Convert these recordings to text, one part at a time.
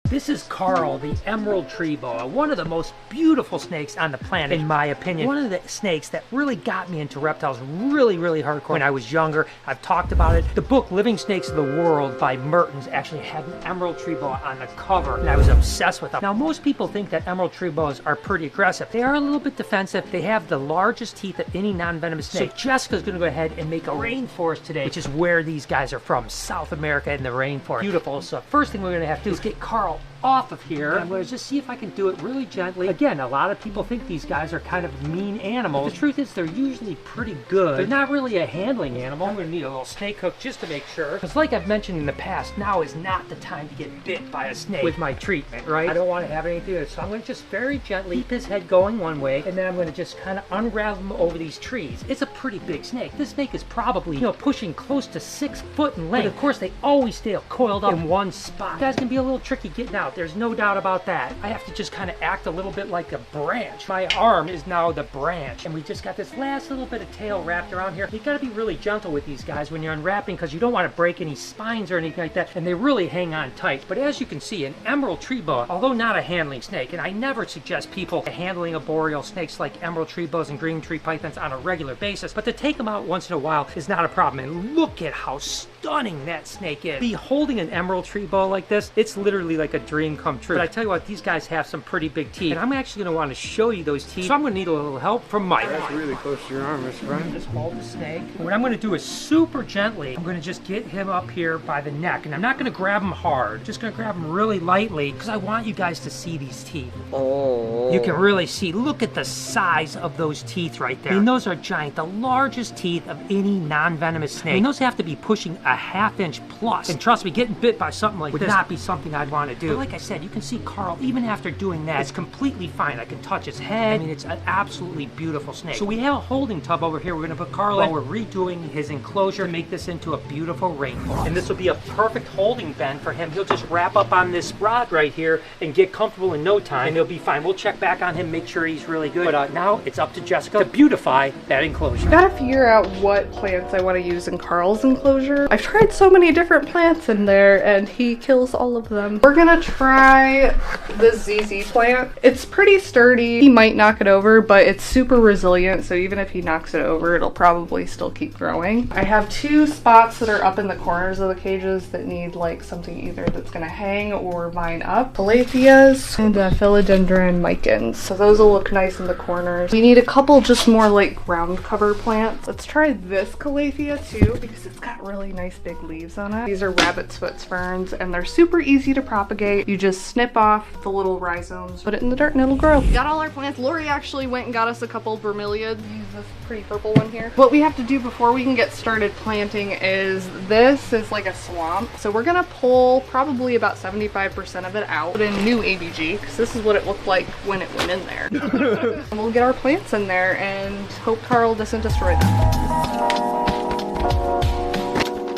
This is Carl, the emerald tree boa, one of the most beautiful snakes on the planet, in my opinion. One of the snakes that really got me into reptiles really hardcore when I was younger. I've talked about it. The book Living Snakes of the World by Mertens actually had an emerald tree boa on the cover, and I was obsessed with them. Now, most people think that emerald tree boas are pretty aggressive. They are a little bit defensive. They have the largest teeth of any non-venomous snake. So Jessica's gonna go ahead and make a rainforest today, which is where these guys are from, South America in the rainforest. Beautiful. So first thing we're gonna have to do is get Carl off of here. I'm going to just see if I can do it really gently. Again, a lot of people think these guys are kind of mean animals. The truth is they're usually pretty good. They're not really a handling animal. I'm going to need a little snake hook just to make sure. Because like I've mentioned in the past, now is not the time to get bit by a snake with my treatment, right? I don't want to have anything to do. So I'm going to just very gently keep his head going one way, and then I'm going to just kind of unravel him over these trees. It's a pretty big snake. This snake is probably, pushing close to 6 foot in length. But of course, they always stay coiled up in one spot. You guys can be a little tricky getting out. There's no doubt about that. I have to just kind of act a little bit like a branch. My arm is now the branch, and we just got this last little bit of tail wrapped around here. You got to be really gentle with these guys when you're unwrapping, because you don't want to break any spines or anything like that, and they really hang on tight. But as you can see, an emerald tree boa, although not a handling snake, and I never suggest people handling arboreal snakes like emerald tree boas and green tree pythons on a regular basis, but to take them out once in a while is not a problem. And look at how stunning that snake is. Be holding an emerald tree boa like this, it's literally like a dream come true. But I tell you what, these guys have some pretty big teeth, and I'm actually going to want to show you those teeth. So I'm going to need a little help from Mike. That's really close to your arm, Mr. Brian. Just hold the snake. What I'm going to do is super gently, I'm going to just get him up here by the neck, and I'm not going to grab him hard. Just going to grab him really lightly, because I want you guys to see these teeth. Oh. You can really see. Look at the size of those teeth right there. I mean, those are giant. The largest teeth of any non-venomous snake. I mean, those have to be pushing a ½ inch plus. And trust me, getting bit by something like this would not be something I'd want to do. But like I said, you can see Carl, even after doing that, it's completely fine. I can touch his head. I mean, it's an absolutely beautiful snake. So we have a holding tub over here. We're going to put Carl in. We're redoing his enclosure to make this into a beautiful rainforest. And this will be a perfect holding pen for him. He'll just wrap up on this rod right here and get comfortable in no time, and he'll be fine. We'll check back on him, make sure he's really good. But now it's up to Jessica to beautify that enclosure. Gotta figure out what plants I want to use in Carl's enclosure. I've tried so many different plants in there, and he kills all of them. We're gonna try the ZZ plant. It's pretty sturdy. He might knock it over, but it's super resilient, so even if he knocks it over, it'll probably still keep growing. I have 2 spots that are up in the corners of the cages that need like something either that's gonna hang or vine up. Calatheas and philodendron micans. So those will look nice in the corners. We need a couple just more like ground cover plants. Let's try this calathea too, because it's got really nice big leaves on it. These are rabbit's foot ferns, and they're super easy to propagate. You just snip off the little rhizomes, put it in the dirt, and it'll grow. We got all our plants. Lori actually went and got us a couple bromeliads. Use this pretty purple one here. What we have to do before we can get started planting is, this is like a swamp. So we're gonna pull probably about 75% of it out, put in new ABG, because this is what it looked like when it went in there. And we'll get our plants in there and hope Carl doesn't destroy them.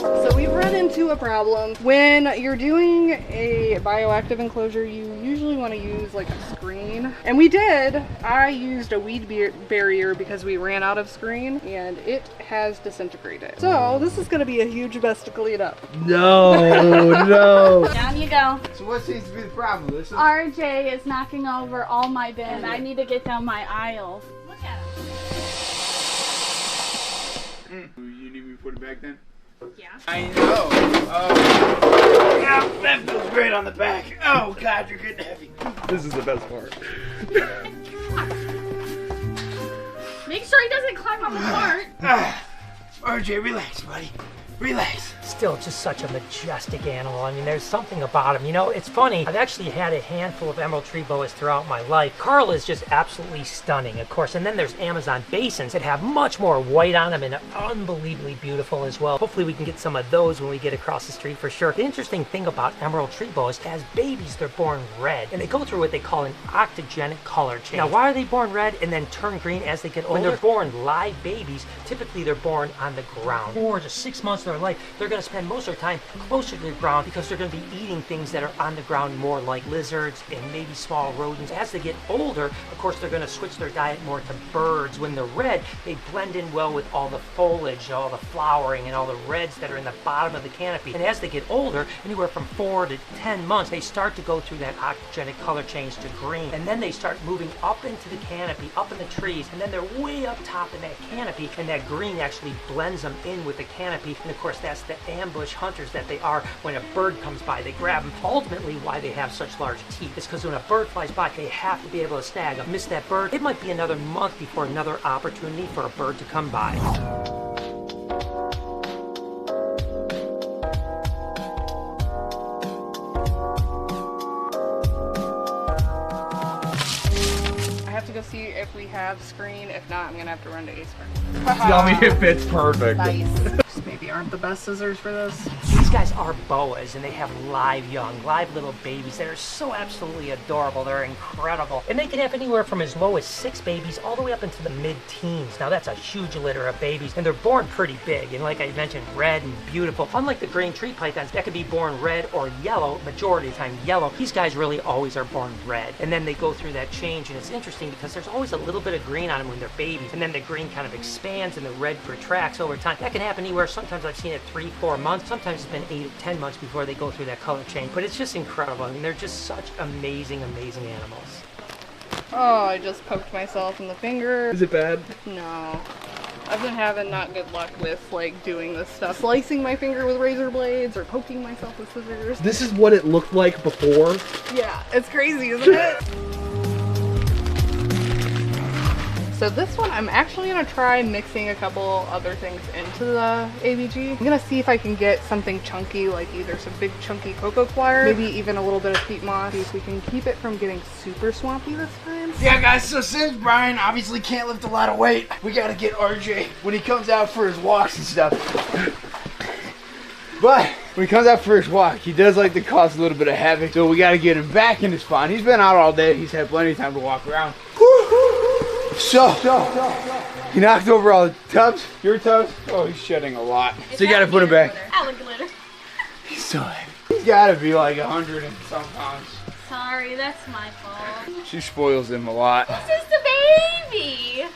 So we've run into a problem. When you're doing a bioactive enclosure, you usually want to use like a screen. And we did. I used a weed barrier because we ran out of screen, and it has disintegrated. So this is going to be a huge mess to clean up. No, no. Down you go. So what seems to be the problem, Lisa? RJ is knocking over all my bins. I need to get down my aisles. Look at him. You need me to put it back then? Yeah. I know. Oh. Yeah, that feels great on the back. Oh God, you're getting heavy. This is the best part. Make sure he doesn't climb on the cart. RJ, relax, buddy. Relax. Still just such a majestic animal. I mean, there's something about him. You know, it's funny. I've actually had a handful of emerald tree boas throughout my life. Carl is just absolutely stunning, of course. And then there's Amazon basins that have much more white on them and are unbelievably beautiful as well. Hopefully we can get some of those when we get across the street for sure. The interesting thing about emerald tree boas, as babies, they're born red. And they go through what they call an octogenic color change. Now, why are they born red and then turn green as they get older? When they're born live babies, typically they're born on the ground. 4 to 6 months of their life, they're going to spend most of their time closer to the ground because they're going to be eating things that are on the ground more, like lizards and maybe small rodents. As they get older, of course, they're going to switch their diet more to birds. When they're red, they blend in well with all the foliage, all the flowering, and all the reds that are in the bottom of the canopy. And as they get older, anywhere from 4 to 10 months, they start to go through that oncogenic color change to green. And then they start moving up into the canopy, up in the trees, and then they're way up top in that canopy, and that green actually blends them in with the canopy. And of course, that's the ambush hunters that they are. When a bird comes by, they grab them. Ultimately, why they have such large teeth is because when a bird flies by, they have to be able to snag them. Miss that bird, it might be another month before another opportunity for a bird to come by. To go see if we have screen. If not, I'm gonna have to run to Ace Tell me if it's perfect. Nice. Maybe aren't the best scissors for this. These guys are boas, and they have live young, live little babies that are so absolutely adorable. They're incredible. And they can have anywhere from as low as 6 babies all the way up into the mid-teens. Now, that's a huge litter of babies, and they're born pretty big. And like I mentioned, red and beautiful. Unlike the green tree pythons, that could be born red or yellow, majority of the time yellow. These guys really always are born red. And then they go through that change, and it's interesting because there's always a little bit of green on them when they're babies. And then the green kind of expands and the red retracts over time. That can happen anywhere. Sometimes I've seen it 3-4 months. Sometimes it's been 8 or 10 months before they go through that color change. But it's just incredible. I mean, they're just such amazing, amazing animals. Oh, I just poked myself in the finger. Is it bad? No. I've been having not good luck with like doing this stuff. Slicing my finger with razor blades or poking myself with scissors. This is what it looked like before. Yeah, it's crazy, isn't it? So this one, I'm actually gonna try mixing a couple other things into the ABG. I'm gonna see if I can get something chunky, like either some big chunky cocoa coir, maybe even a little bit of peat moss, see if we can keep it from getting super swampy this time. Yeah, guys, so since Brian obviously can't lift a lot of weight, we gotta get RJ when he comes out for his walks and stuff. But when he comes out for his walk, he does like to cause a little bit of havoc, so we gotta get him back in his spawn. He's been out all day. He's had plenty of time to walk around. So, he knocked over all the tubs. Your tubs? Oh, he's shedding a lot. So you gotta put him back. Alligator. He's so heavy. He's gotta be like 100 and some pounds. Sorry, that's my fault. She spoils him a lot. This is the baby.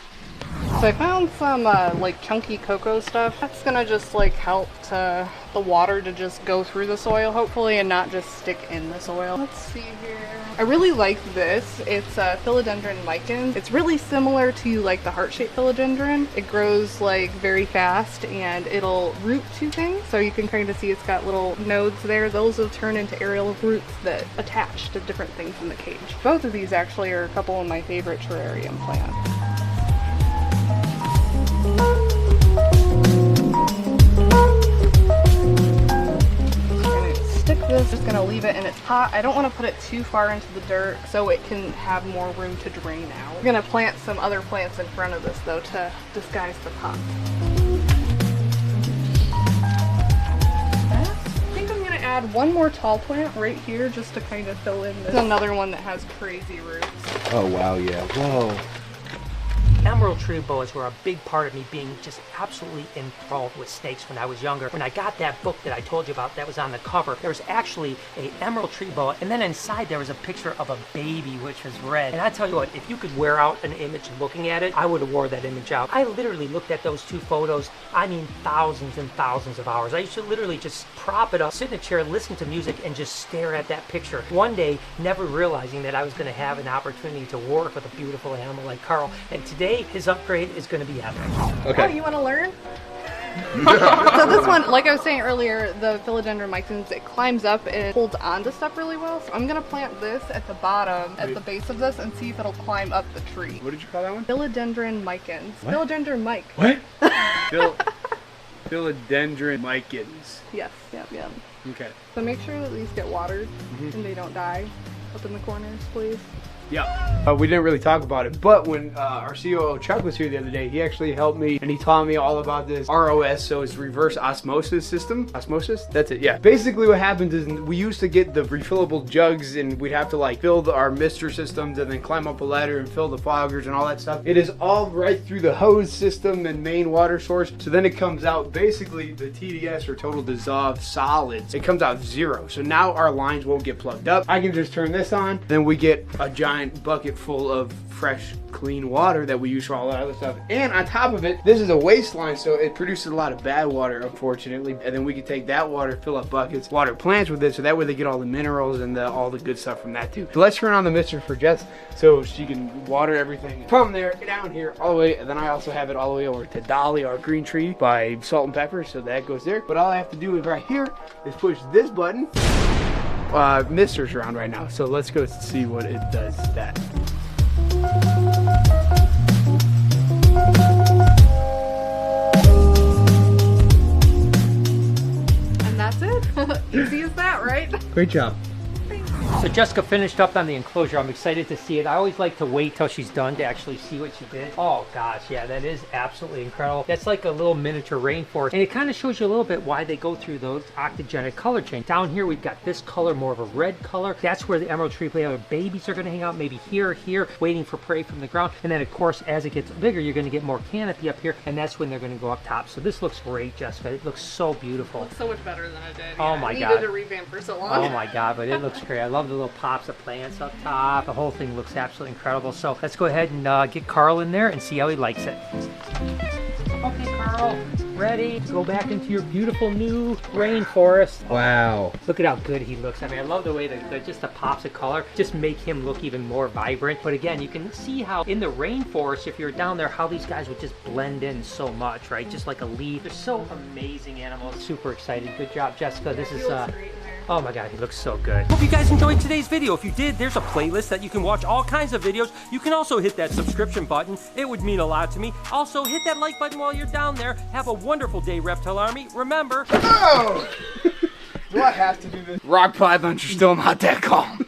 So I found some like chunky cocoa stuff. That's gonna just like help to the water to just go through the soil, hopefully, and not just stick in the soil. Let's see here. I really like this. It's philodendron lichen. It's really similar to like the heart-shaped philodendron. It grows like very fast and it'll root to things. So you can kind of see it's got little nodes there. Those will turn into aerial roots that attach to different things in the cage. Both of these actually are a couple of my favorite terrarium plants. Stick this, just gonna leave it in its pot. I don't want to put it too far into the dirt so it can have more room to drain out. We're gonna plant some other plants in front of this though to disguise the pot. I think I'm gonna add one more tall plant right here just to kind of fill in this. Another one that has crazy roots. Oh wow, yeah. Whoa. Emerald tree boas were a big part of me being just absolutely enthralled with snakes when I was younger. When I got that book that I told you about that was on the cover, there was actually a emerald tree boa, and then inside there was a picture of a baby which was red. And I tell you what, if you could wear out an image looking at it, I would have wore that image out. I literally looked at those 2 photos, I mean thousands and thousands of hours. I used to literally just prop it up, sit in a chair, listen to music, and just stare at that picture. One day, never realizing that I was going to have an opportunity to work with a beautiful animal like Carl. And today, his upgrade is going to be epic. Okay. Oh, you want to learn? So this one, like I was saying earlier, the philodendron lichens, it climbs up and it holds on to stuff really well. So I'm going to plant this at the bottom, at the base of this, and see if it'll climb up the tree. What did you call that one? Philodendron lichens. What? Philodendron Mike. What? Philodendron lichens. Yes, yep. Okay. So make sure that these get watered and they don't die up in the corners, please. Yeah. We didn't really talk about it, but when our COO Chuck was here the other day, he actually helped me and he taught me all about this ROS, so it's reverse osmosis system. Osmosis? That's it, yeah. Basically what happens is we used to get the refillable jugs and we'd have to like fill our mister systems and then climb up a ladder and fill the foggers and all that stuff. It is all right through the hose system and main water source, so then it comes out basically the TDS or total dissolved solids. It comes out 0, so now our lines won't get plugged up. I can just turn this on, then we get a giant bucket full of fresh, clean water that we use for all that other stuff. And on top of it, this is a waste line, so it produces a lot of bad water, unfortunately. And then we can take that water, fill up buckets, water plants with it, so that way they get all the minerals and all the good stuff from that too. So let's turn on the mister for Jess so she can water everything from there down here all the way. And then I also have it all the way over to Dolly, our green tree by Salt and Pepper, so that goes there. But all I have to do is right here is push this button. Mister's around right now, so let's go see what it does that. And that's it. Easy as that, right? Great job. So Jessica finished up on the enclosure. I'm excited to see it. I always like to wait till she's done to actually see what she did. Oh gosh, yeah, that is absolutely incredible. That's like a little miniature rainforest. And it kind of shows you a little bit why they go through those octogenic color change. Down here, we've got this color, more of a red color. That's where the emerald tree babies are gonna hang out, maybe here, waiting for prey from the ground. And then of course, as it gets bigger, you're gonna get more canopy up here, and that's when they're gonna go up top. So this looks great, Jessica. It looks so beautiful. It looks so much better than it did. Oh yeah, my I God. needed a revamp for so long. Oh my God, but it looks great. I love the little pops of plants up top. The whole thing looks absolutely incredible. So let's go ahead and get Carl in there and see how he likes it. Okay, Carl, ready? Go back into your beautiful new rainforest. Wow. Look at how good he looks. I mean, I love the way that just the pops of color just make him look even more vibrant. But again, you can see how in the rainforest, if you're down there, how these guys would just blend in so much, right? Just like a leaf. They're so amazing animals. Super excited. Good job, Jessica. This is oh my God, he looks so good. Hope you guys enjoyed today's video. If you did, there's a playlist that you can watch all kinds of videos. You can also hit that subscription button. It would mean a lot to me. Also, hit that like button while you're down there. Have a wonderful day, Reptile Army. Remember... Oh! Do I have to do this? Rock pythons are still not that calm.